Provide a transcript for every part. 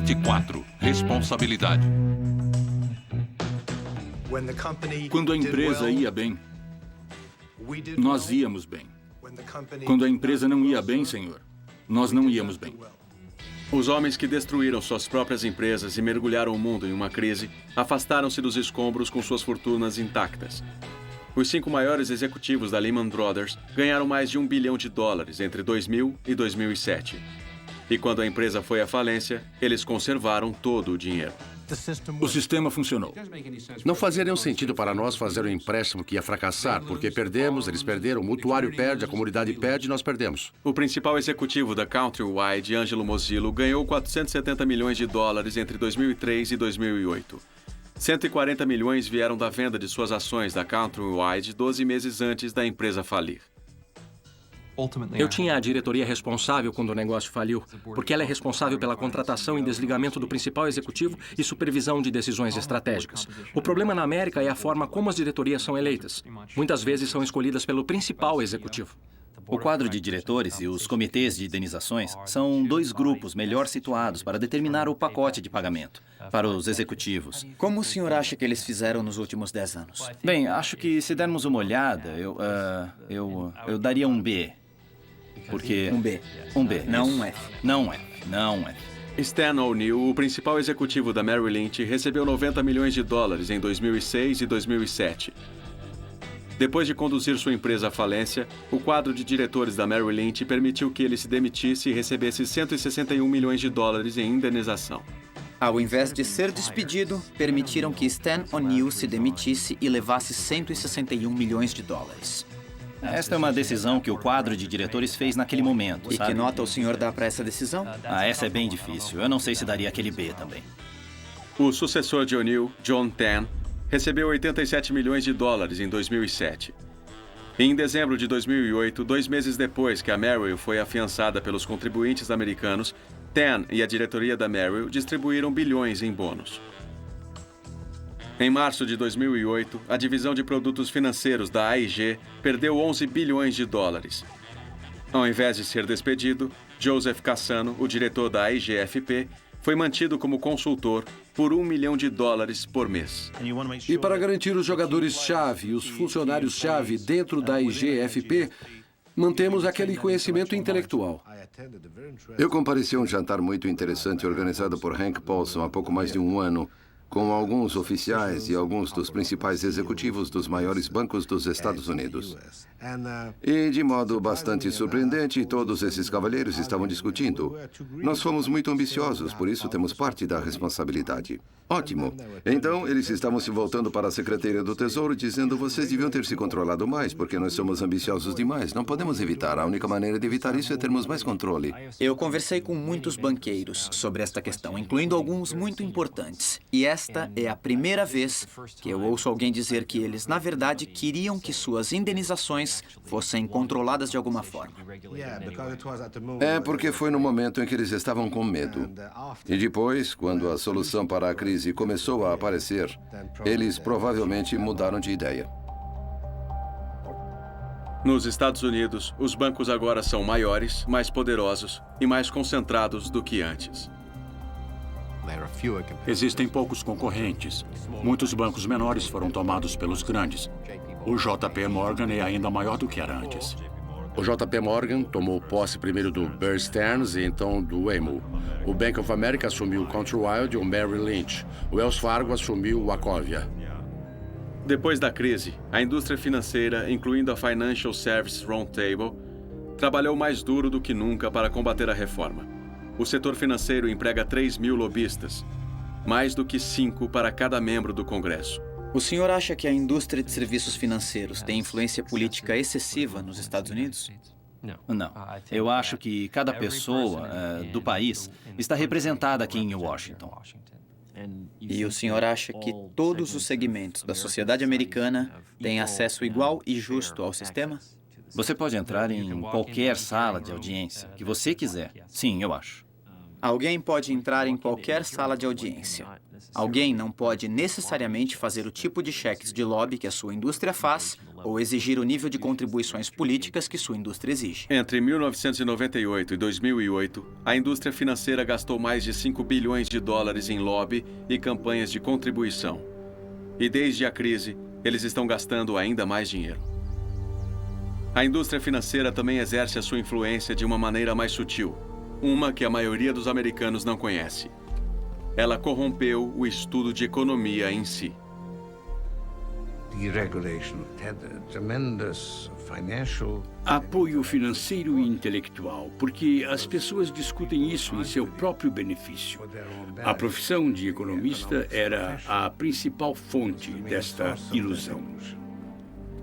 Parte 4. Responsabilidade. Quando a empresa ia bem, nós íamos bem. Quando a empresa não ia bem, senhor, nós não íamos bem. Os homens que destruíram suas próprias empresas e mergulharam o mundo em uma crise afastaram-se dos escombros com suas fortunas intactas. Os 5 maiores executivos da Lehman Brothers ganharam mais de $1 bilhão entre 2000 e 2007. E quando a empresa foi à falência, eles conservaram todo o dinheiro. O sistema funcionou. Não fazia nenhum sentido para nós fazer um empréstimo que ia fracassar, porque perdemos, eles perderam, o mutuário perde, a comunidade perde e nós perdemos. O principal executivo da Countrywide, Angelo Mozilo, ganhou $470 milhões entre 2003 e 2008. 140 milhões vieram da venda de suas ações da Countrywide 12 meses antes da empresa falir. Eu tinha a diretoria responsável quando o negócio faliu, porque ela é responsável pela contratação e desligamento do principal executivo e supervisão de decisões estratégicas. O problema na América é a forma como as diretorias são eleitas. Muitas vezes são escolhidas pelo principal executivo. O quadro de diretores e os comitês de indenizações são 2 grupos melhor situados para determinar o pacote de pagamento para os executivos. Como o senhor acha que eles fizeram nos últimos 10 anos? Bem, acho que se dermos uma olhada, eu daria um B. Porque... Um B. Um B. Não isso. um F. Não um F. Não um F. Stan O'Neill, o principal executivo da Merrill Lynch, recebeu $90 milhões em 2006 e 2007. Depois de conduzir sua empresa à falência, o quadro de diretores da Merrill Lynch permitiu que ele se demitisse e recebesse $161 milhões em indenização. Ao invés de ser despedido, permitiram que Stan O'Neill se demitisse e levasse $161 milhões. Esta é uma decisão que o quadro de diretores fez naquele momento, E sabe? que nota o senhor dá para essa decisão? Essa é bem difícil. Eu não sei se daria aquele B também. O sucessor de O'Neill, John Tann, recebeu $87 milhões em 2007. E em dezembro de 2008, 2 meses depois que a Merrill foi afiançada pelos contribuintes americanos, Tann e a diretoria da Merrill distribuíram bilhões em bônus. Em março de 2008, a divisão de produtos financeiros da AIG perdeu $11 bilhões. Ao invés de ser despedido, Joseph Cassano, o diretor da AIGFP, foi mantido como consultor por $1 milhão por mês. E para garantir os jogadores-chave e os funcionários-chave dentro da IGFP, mantemos aquele conhecimento intelectual. Eu compareci a um jantar muito interessante organizado por Hank Paulson há pouco mais de um ano, com alguns oficiais e alguns dos principais executivos dos maiores bancos dos Estados Unidos. E, de modo bastante surpreendente, todos esses cavalheiros estavam discutindo. Nós fomos muito ambiciosos, por isso temos parte da responsabilidade. Ótimo. Então, eles estavam se voltando para a Secretaria do Tesouro, dizendo: vocês deviam ter se controlado mais, porque nós somos ambiciosos demais. Não podemos evitar. A única maneira de evitar isso é termos mais controle. Eu conversei com muitos banqueiros sobre esta questão, incluindo alguns muito importantes. E esta é a primeira vez que eu ouço alguém dizer que eles, na verdade, queriam que suas indenizações fossem controladas de alguma forma. É porque foi no momento em que eles estavam com medo. E depois, quando a solução para a crise começou a aparecer, eles provavelmente mudaram de ideia. Nos Estados Unidos, os bancos agora são maiores, mais poderosos e mais concentrados do que antes. Existem poucos concorrentes. Muitos bancos menores foram tomados pelos grandes. O JP Morgan é ainda maior do que era antes. O JP Morgan tomou posse primeiro do Bear Stearns e então do Waymo. O Bank of America assumiu o Countrywide e o Merrill Lynch. O Wells Fargo assumiu o Wachovia. Depois da crise, a indústria financeira, incluindo a Financial Services Roundtable, trabalhou mais duro do que nunca para combater a reforma. O setor financeiro emprega 3.000 lobistas, mais do que 5 para cada membro do Congresso. O senhor acha que a indústria de serviços financeiros tem influência política excessiva nos Estados Unidos? Não. Eu acho que cada pessoa do país está representada aqui em Washington. E o senhor acha que todos os segmentos da sociedade americana têm acesso igual e justo ao sistema? Você pode entrar em qualquer sala de audiência que você quiser. Sim, eu acho. Alguém pode entrar em qualquer sala de audiência. Alguém não pode necessariamente fazer o tipo de cheques de lobby que a sua indústria faz ou exigir o nível de contribuições políticas que sua indústria exige. Entre 1998 e 2008, a indústria financeira gastou mais de 5 bilhões de dólares em lobby e campanhas de contribuição. E desde a crise, eles estão gastando ainda mais dinheiro. A indústria financeira também exerce a sua influência de uma maneira mais sutil, uma que a maioria dos americanos não conhece. Ela corrompeu o estudo de economia em si. Apoio financeiro e intelectual, porque as pessoas discutem isso em seu próprio benefício. A profissão de economista era a principal fonte desta ilusão.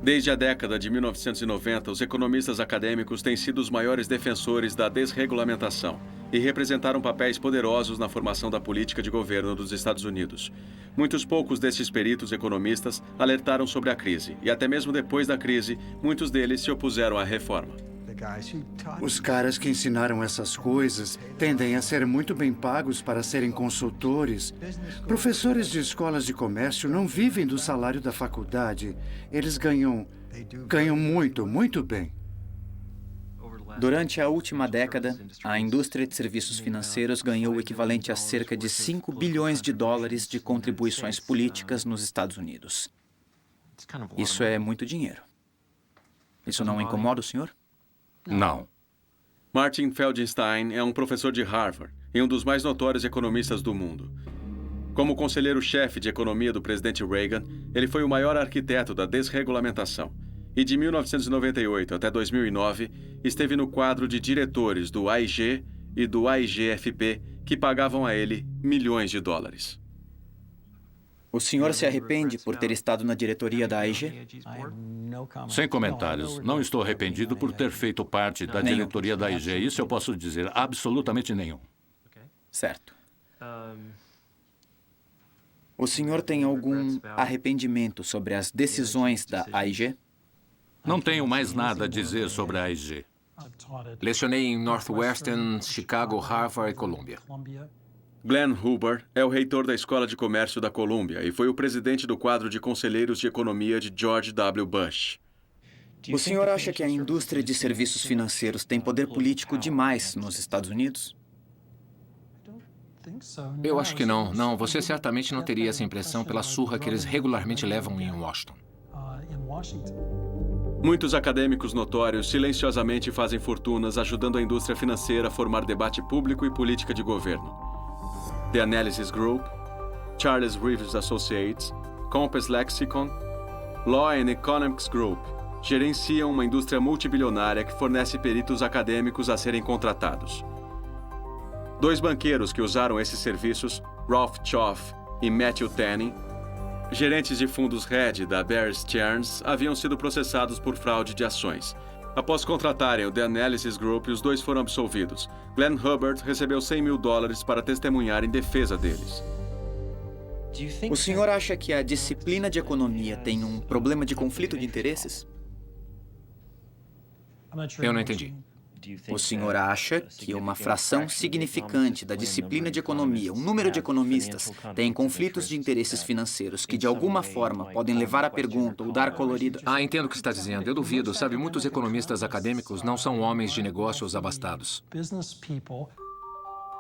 Desde a década de 1990, os economistas acadêmicos têm sido os maiores defensores da desregulamentação e representaram papéis poderosos na formação da política de governo dos Estados Unidos. Muitos poucos desses peritos economistas alertaram sobre a crise, e até mesmo depois da crise, muitos deles se opuseram à reforma. Os caras que ensinaram essas coisas tendem a ser muito bem pagos para serem consultores. Professores de escolas de comércio não vivem do salário da faculdade. Eles ganham muito, muito bem. Durante a última década, a indústria de serviços financeiros ganhou o equivalente a cerca de 5 bilhões de dólares de contribuições políticas nos Estados Unidos. Isso é muito dinheiro. Isso não incomoda o senhor? Não. Martin Feldstein é um professor de Harvard e um dos mais notórios economistas do mundo. Como conselheiro-chefe de economia do presidente Reagan, ele foi o maior arquiteto da desregulamentação. E de 1998 até 2009, esteve no quadro de diretores do AIG e do AIGFP, que pagavam a ele milhões de dólares. O senhor se arrepende por ter estado na diretoria da AIG? Sem comentários. Não estou arrependido por ter feito parte da diretoria da AIG. Isso eu posso dizer absolutamente nenhum. Certo. O senhor tem algum arrependimento sobre as decisões da AIG? Não tenho mais nada a dizer sobre a AIG. Lecionei em Northwestern, Chicago, Harvard e Columbia. Glenn Hubbard é o reitor da Escola de Comércio da Columbia e foi o presidente do quadro de conselheiros de economia de George W. Bush. O senhor acha que a indústria de serviços financeiros tem poder político demais nos Estados Unidos? Eu acho que não. Não, você certamente não teria essa impressão pela surra que eles regularmente levam em Washington. Muitos acadêmicos notórios silenciosamente fazem fortunas ajudando a indústria financeira a formar debate público e política de governo. The Analysis Group, Charles Reeves Associates, Compass Lexicon, Law and Economics Group gerenciam uma indústria multibilionária que fornece peritos acadêmicos a serem contratados. Dois banqueiros que usaram esses serviços, Ralph Choff e Matthew Tanning, gerentes de fundos hedge da Bear Stearns, haviam sido processados por fraude de ações. Após contratarem o The Analysis Group, os dois foram absolvidos. Glenn Hubbard recebeu $100 mil para testemunhar em defesa deles. O senhor acha que a disciplina de economia tem um problema de conflito de interesses? Eu não entendi. O senhor acha que uma fração significante da disciplina de economia, um número de economistas, tem conflitos de interesses financeiros que, de alguma forma, podem levar à pergunta ou dar colorido... Entendo o que está dizendo. Eu duvido. Sabe, muitos economistas acadêmicos não são homens de negócios abastados.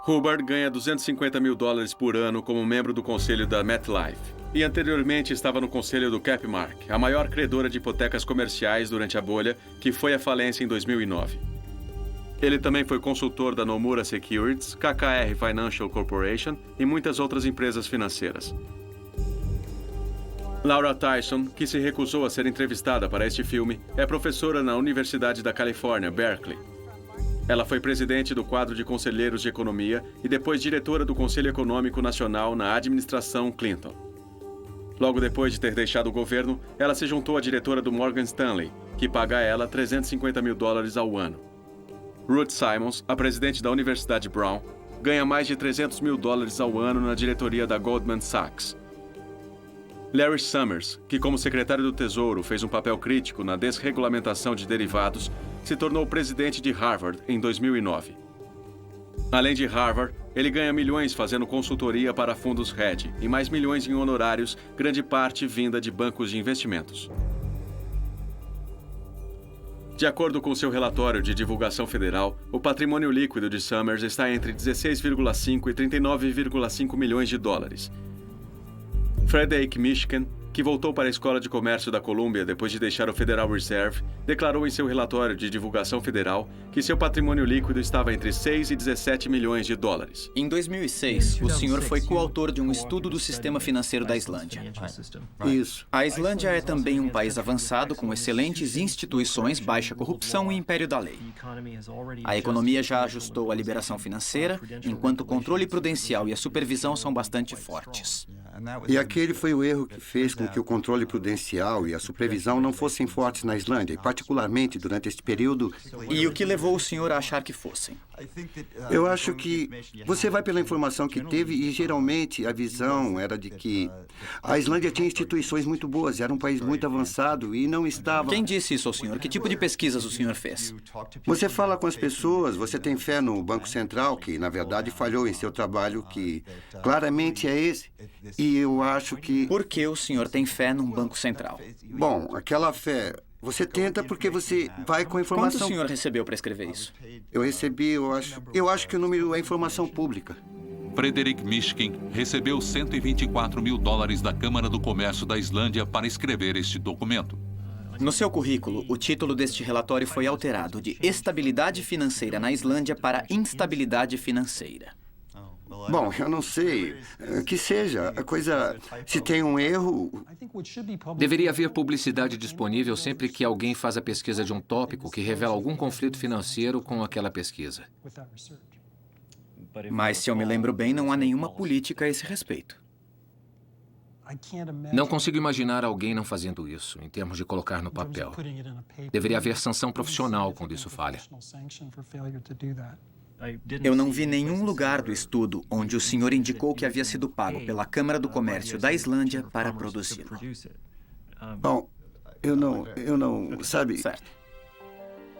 Hubbard ganha $250 mil por ano como membro do conselho da MetLife. E anteriormente estava no conselho do Capmark, a maior credora de hipotecas comerciais durante a bolha, que foi à falência em 2009. Ele também foi consultor da Nomura Securities, KKR Financial Corporation e muitas outras empresas financeiras. Laura Tyson, que se recusou a ser entrevistada para este filme, é professora na Universidade da Califórnia, Berkeley. Ela foi presidente do quadro de conselheiros de economia e depois diretora do Conselho Econômico Nacional na administração Clinton. Logo depois de ter deixado o governo, ela se juntou à diretora do Morgan Stanley, que paga a ela $350 mil ao ano. Ruth Simons, a presidente da Universidade Brown, ganha mais de $300 mil ao ano na diretoria da Goldman Sachs. Larry Summers, que como secretário do Tesouro fez um papel crítico na desregulamentação de derivados, se tornou presidente de Harvard em 2009. Além de Harvard, Ele ganha milhões fazendo consultoria para fundos hedge e mais milhões em honorários, grande parte vinda de bancos de investimentos. De acordo com seu relatório de divulgação federal, o patrimônio líquido de Summers está entre 16,5 e 39,5 milhões de dólares. Frederick Mishkin, que voltou para a Escola de Comércio da Colômbia depois de deixar o Federal Reserve, declarou em seu relatório de divulgação federal que seu patrimônio líquido estava entre 6 e 17 milhões de dólares. Em 2006, o senhor foi coautor de um estudo do sistema financeiro da Islândia. Isso. A Islândia é também um país avançado com excelentes instituições, baixa corrupção e império da lei. A economia já ajustou a liberação financeira, enquanto o controle prudencial e a supervisão são bastante fortes. E aquele foi o erro que fez com que o controle prudencial e a supervisão não fossem fortes na Islândia, e particularmente durante este período. E o que levou o senhor a achar que fossem? Eu acho que você vai pela informação que teve e geralmente a visão era de que a Islândia tinha instituições muito boas, era um país muito avançado e não estava... Quem disse isso ao senhor? Que tipo de pesquisas o senhor fez? Você fala com as pessoas, você tem fé no Banco Central, que na verdade falhou em seu trabalho, que claramente é esse. E eu acho que... Por que o senhor tem fé num Banco Central? Bom, aquela fé... Você tenta porque você vai com a informação... Quanto o senhor recebeu para escrever isso? Eu recebi, eu acho que o número é informação pública. Frederick Mishkin recebeu 124 mil dólares da Câmara do Comércio da Islândia para escrever este documento. No seu currículo, o título deste relatório foi alterado de Estabilidade Financeira na Islândia para Instabilidade Financeira. Bom, eu não sei. Que seja. A coisa... Se tem um erro... Deveria haver publicidade disponível sempre que alguém faz a pesquisa de um tópico que revela algum conflito financeiro com aquela pesquisa. Mas, se eu me lembro bem, não há nenhuma política a esse respeito. Não consigo imaginar alguém não fazendo isso, em termos de colocar no papel. Deveria haver sanção profissional quando isso falha. Eu não vi nenhum lugar do estudo onde o senhor indicou que havia sido pago pela Câmara do Comércio da Islândia para produzi-lo. Bom, eu não, sabe... Certo.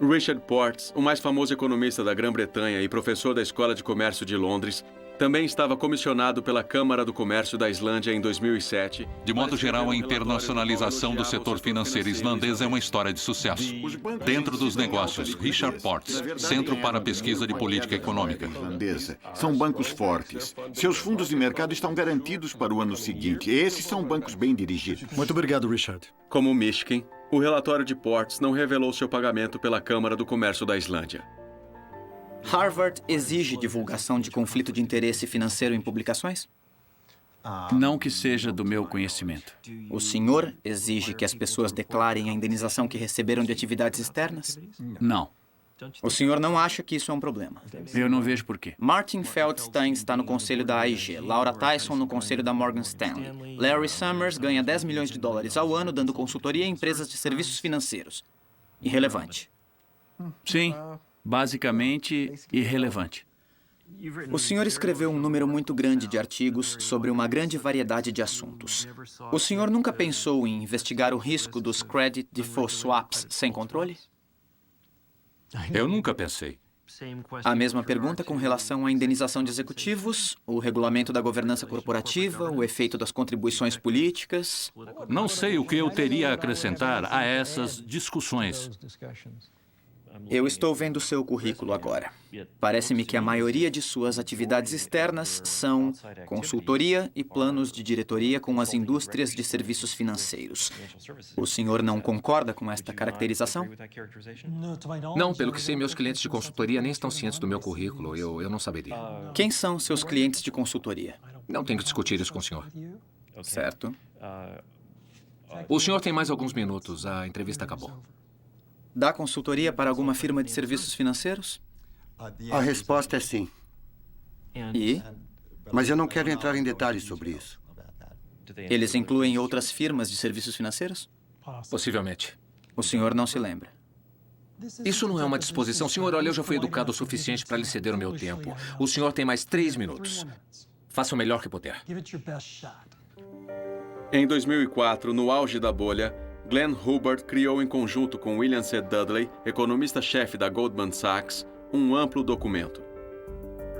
Richard Portes, o mais famoso economista da Grã-Bretanha e professor da Escola de Comércio de Londres, também estava comissionado pela Câmara do Comércio da Islândia em 2007. De modo geral, a internacionalização do setor financeiro islandês é uma história de sucesso. Dentro dos negócios, Richard Portes, Centro para a Pesquisa de Política Econômica. Irlandesa são bancos fortes. Seus fundos de mercado estão garantidos para o ano seguinte. Esses são bancos bem dirigidos. Muito obrigado, Richard. Como Mishkin, o relatório de Portes não revelou seu pagamento pela Câmara do Comércio da Islândia. Harvard exige divulgação de conflito de interesse financeiro em publicações? Não que seja do meu conhecimento. O senhor exige que as pessoas declarem a indenização que receberam de atividades externas? Não. O senhor não acha que isso é um problema? Eu não vejo por quê. Martin Feldstein está no conselho da AIG, Laura Tyson no conselho da Morgan Stanley. Larry Summers ganha 10 milhões de dólares ao ano dando consultoria a empresas de serviços financeiros. Irrelevante. Sim. Basicamente, irrelevante. O senhor escreveu um número muito grande de artigos sobre uma grande variedade de assuntos. O senhor nunca pensou em investigar o risco dos credit default swaps sem controle? Eu nunca pensei. A mesma pergunta com relação à indenização de executivos, o regulamento da governança corporativa, o efeito das contribuições políticas. Não sei o que eu teria a acrescentar a essas discussões. Eu estou vendo seu currículo agora. Parece-me que a maioria de suas atividades externas são consultoria e planos de diretoria com as indústrias de serviços financeiros. O senhor não concorda com esta caracterização? Não, pelo que sei, meus clientes de consultoria nem estão cientes do meu currículo. Eu não saberia. Quem são seus clientes de consultoria? Não tenho que discutir isso com o senhor. Certo. O senhor tem mais alguns minutos. A entrevista acabou. Dá consultoria para alguma firma de serviços financeiros? A resposta é sim. E? Mas eu não quero entrar em detalhes sobre isso. Eles incluem outras firmas de serviços financeiros? Possivelmente. O senhor não se lembra? Isso não é uma disposição. Senhor, olha, eu já fui educado o suficiente para lhe ceder o meu tempo. O senhor tem mais 3 minutos. Faça o melhor que puder. Em 2004, no auge da bolha, Glenn Hubbard criou em conjunto com William C. Dudley, economista-chefe da Goldman Sachs, um amplo documento.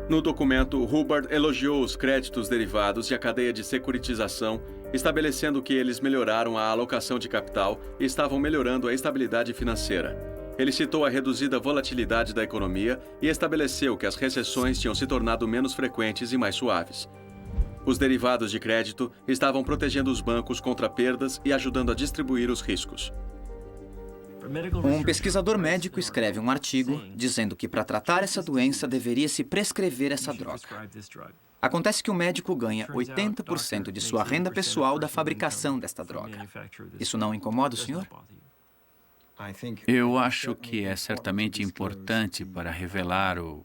No documento, Hubbard elogiou os créditos derivados e a cadeia de securitização, estabelecendo que eles melhoraram a alocação de capital e estavam melhorando a estabilidade financeira. Ele citou a reduzida volatilidade da economia e estabeleceu que as recessões tinham se tornado menos frequentes e mais suaves. Os derivados de crédito estavam protegendo os bancos contra perdas e ajudando a distribuir os riscos. Um pesquisador médico escreve um artigo dizendo que para tratar essa doença deveria se prescrever essa droga. Acontece que o médico ganha 80% de sua renda pessoal da fabricação desta droga. Isso não incomoda o senhor? Eu acho que é certamente importante para revelar o...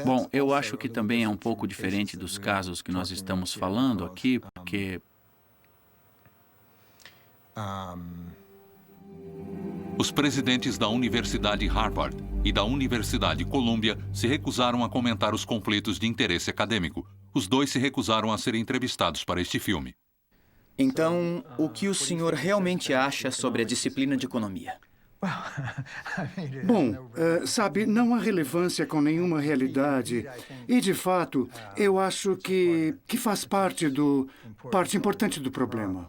Bom, eu acho que também é um pouco diferente dos casos que nós estamos falando aqui, porque... Os presidentes da Universidade Harvard e da Universidade Columbia se recusaram a comentar os conflitos de interesse acadêmico. Os dois se recusaram a serem entrevistados para este filme. Então, o que o senhor realmente acha sobre a disciplina de economia? Bom, sabe, não há relevância com nenhuma realidade. E, de fato, eu acho que faz parte importante do problema.